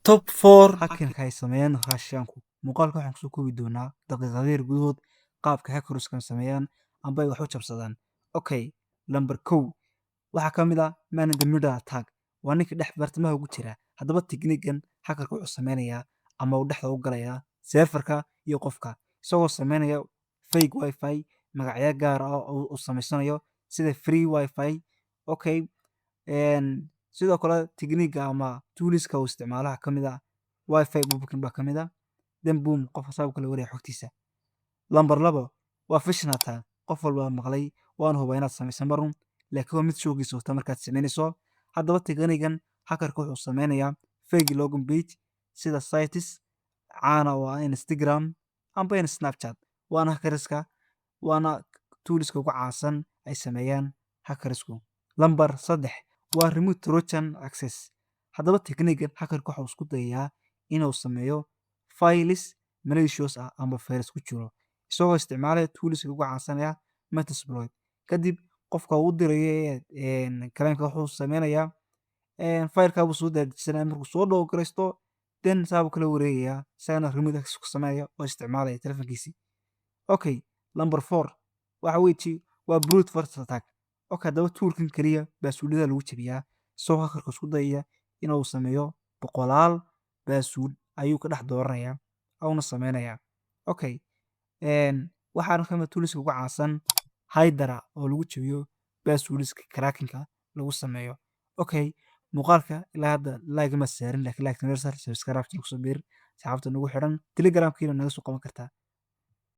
Top 4 hacking-ka ay sameeyaan Russian-ku. Muuqaalka waxaan kusoo koobi doonaa daqiiqado yar gudahood qaabka hackerskan sameeyaan amba ay wax u jabsadaan. Okay, number 1 waxaa ka mid ah man in the middle attack. Waa ninka dhex bartamaha ugu jira. Haddaba technique-gan hackerka wuxuu sameynayaa ama uu dhexda u galayaa serverka iyo qofka isagoo sameynaya fake wifi magacyo gaar ah oo uu sameysanayo sida free wifi. Okay, sidoo kale technique ama toolska uu isticmaalaha ka mid ah wifi booking baa ka mid ah then boom qof asaab kala wareeg xogtiisa. Lambar 2 waa phishing attack. Qof walba maqlay waan hubaa inaad sameysan marun laakiin waa mid showgiisa wata markaad sameynayso. Haddaba technique-gan hackerka wuxuu sameynayaa fake login page sida sites caana oo ah Instagram amba Snapchat. Waana hackerska waana toolska ugu caansan ay sameeyaan hackersku. Lambar 3 waa remote trojan access. Haddaba technique-gan hackerka wuxuu isku dayaa inuu sameeyo files malicious ah amba virus ku jiro isagoo isticmaalaya toolska ugu caansanaya Metasploit. Kadib qofka uu diray claim-ka wuxuu sameynayaa file-ka buu soo dejisanaya markuu soo downgrade then saabu kala wareegaya isagana remote access ku sameeya oo isticmaalaya telefonkiisi. Okay, number 4 waxa weeye waa brute force attack. Okay, haddaba toolkan kaliya baasuudada lagu jabiyaa isagoo hackerka isku dayaya inuu sameeyo boqolaal baasuud ayuu ka dhex dooranaya awna sameynaya. Okay, waxaan ka mid toolska ugu caansan Hydra oo lagu jabiyo baasuudska cracking-ka lagu sameeyo. Okay, muuqaalka ilaa hadda like ma saarin laakiin like nala saar subscribe ku soo biir saxaabta nagu xiran Telegram-kiina naga soo qaban kartaa.